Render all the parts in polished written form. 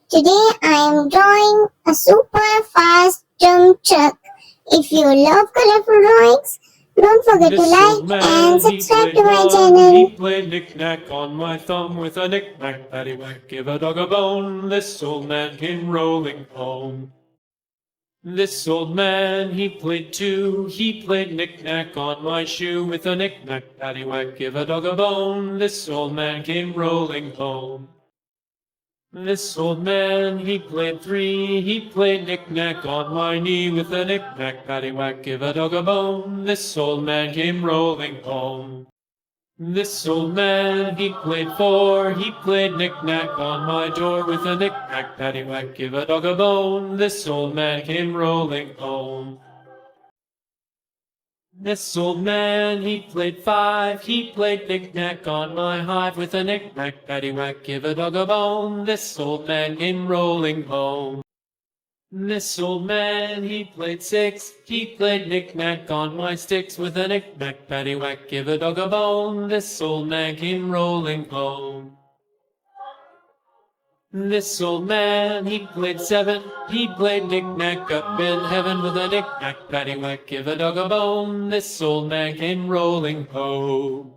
Today I am drawing a super fast dump truck. If you love colorful drawings, don't forget to This old like and man, he subscribe to played my one, he channel. played knick-knack on my thumb with a knick-knack, paddywhack, give a dog a bone. This old man came rolling home. This old man, he played two, he played knick-knack on my shoe with a knick-knack, paddywhack, give a dog a bone. This old man came rolling home. This old man, he played three, he played knick-knack on my knee with a knick-knack, paddywhack, give a dog a bone. This old man came rolling home. This old man, he played four, he played knick-knack on my door with a knick-knack, paddywhack, give a dog a bone. This old man came rolling home. This old man, he played five, he played knick-knack on my hive with a knick-knack, paddywhack, give a dog a bone. This old man came rolling home. This old man, he played six, he played knick-knack on my sticks with a knick-knack, paddywhack, give a dog a bone. This old man came rolling home. This old man, he played seven, he played knick-knack up in heaven with a knick-knack, paddywhack, give a dog a bone. This old man came rolling home.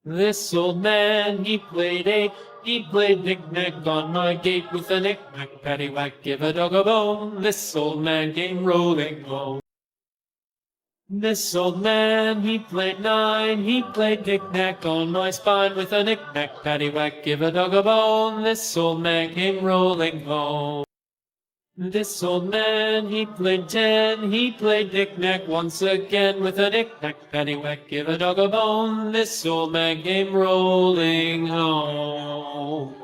This old man, he played eight, he played knick-knack on my gate with a knick-knack, paddywhack, give a dog a bone. This old man came rolling home. This old man, he played nine, he played knick-knack on my spine with a knick-knack, paddywhack, give a dog a bone. This old man came rolling home. This old man, he played ten, he played knick-knack once again with a knick-knack, paddywhack, give a dog a bone. This old man came rolling home.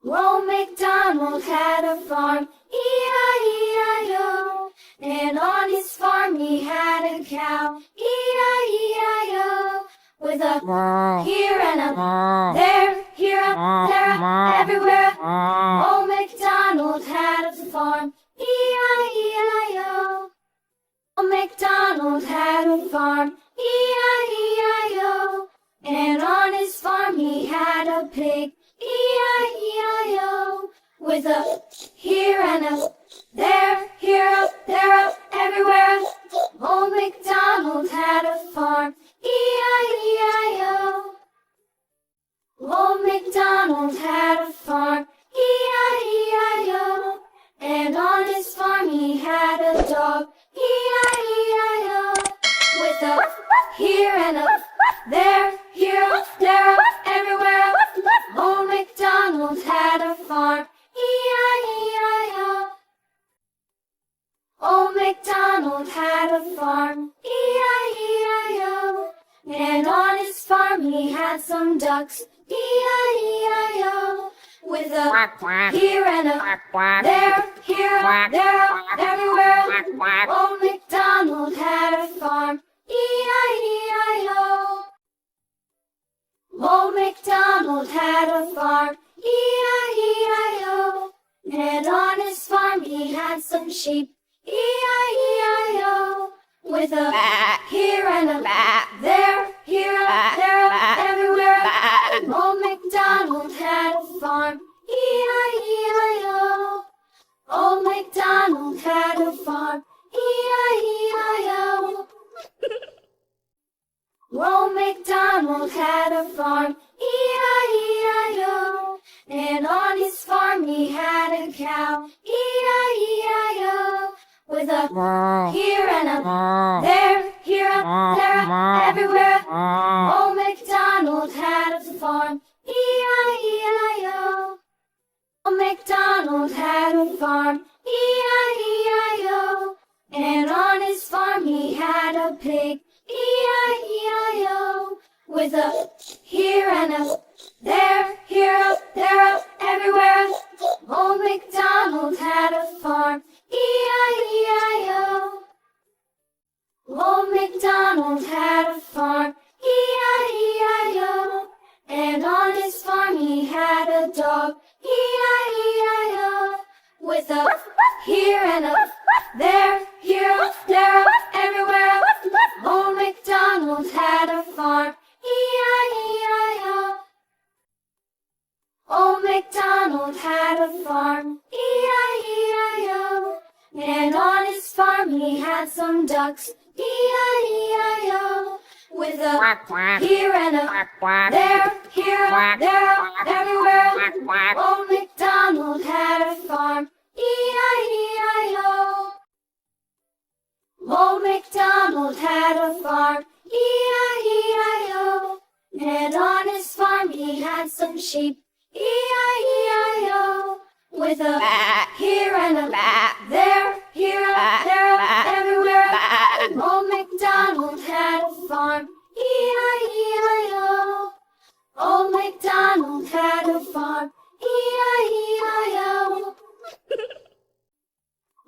Old MacDonald had a farm, E-I-E-I-O. And on his farm he had a cow, E-I-E-I-O. With a here and a there, here, there, everywhere. Old MacDonald had a farm, E-I-E-I-O. Old MacDonald had a farm, E-I-E-I-O. And on his farm he had a pig, E-I-E-I-O. With a here and a there, here, there, everywhere. Old MacDonald had a farm, E-I-E-I-O. Old MacDonald had a farm, E-I-E-I-O. And on his farm he had a dog, E-I-E-I-O. With a here and a there, here, there, everywhere. Old MacDonald had a farm, E-I-E-I-O. Old MacDonald had a farm, E-I-E-I-O. And on his farm he had some ducks, E-I-E-I-O. With a here and a there, here, there, everywhere. Old MacDonald had a farm, E-I-E-I-O. Old MacDonald had a farm, E-I-E-I-O. And on his farm he had some sheep, E-I-E-I-O. With a here and a there, here, there, everywhere. Old MacDonald had a farm, E-I-E-I-O. Old MacDonald had a farm, E-I-E-I-O. Old MacDonald had a farm, E-I-E-I-O. And on his farm he had a cow, E-I-E-I-O. With a here and a there, here, there, everywhere. Old MacDonald had a farm, E-I-E-I-O. Old MacDonald had a farm, E-I-E-I-O. And on his farm he had a pig, E-I-E-I-O. With a here and a there, here, there, everywhere. Old MacDonald had a farm, E-I-E-I-O. Old MacDonald had a farm, E-I-E-I-O. And on his farm he had a dog, E-I-E-I-O. With a here and a there, here, there, everywhere. Old MacDonald had a farm, E-I-E-I-O. Old MacDonald had some ducks, E-I-E-I-O, with a here and a there, here, there, everywhere. Old MacDonald had a farm, E-I-E-I-O. Old MacDonald had a farm, E-I-E-I-O. And on his farm he had some sheep, E-I-E-I-O. With a here and a there, here, there, everywhere. Old MacDonald had a farm, E-I-E-I-O. Old MacDonald had a farm, E-I-E-I-O.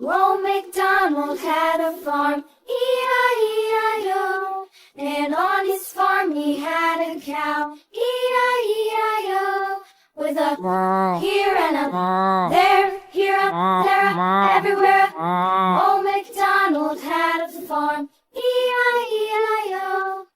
Old MacDonald had a farm, E-I-E-I-O. And on his farm he had a cow, E-I-E-I-O. With a here and a there, here, there, everywhere. Old MacDonald had a farm, E-I-E-I-O.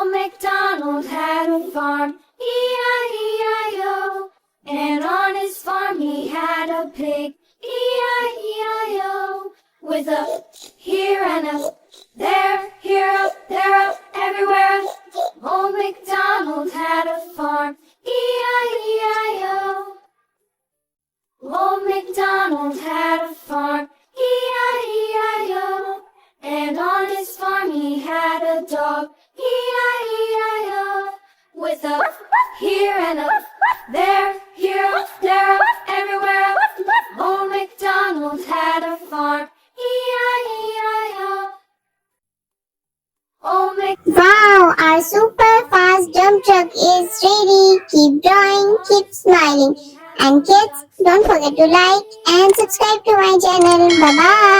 Old MacDonald had a farm, E-I-E-I-O. And on his farm he had a pig, E-I-E-I-O. With a here and a there, here, there, everywhere. Old MacDonald had a farm, E-I-E-I-O. Old MacDonald had a farm, E-I-E-I-O. And on his farm he had a dog, E-I-E-I-O. With a here and a there, here, there, everywhere. Old MacDonald had a farm, E-I-E-I-O. Old Wow, our super fast dump truck is ready. Keep drawing, keep smiling. And kids, don't forget to like and subscribe to my channel. Bye bye.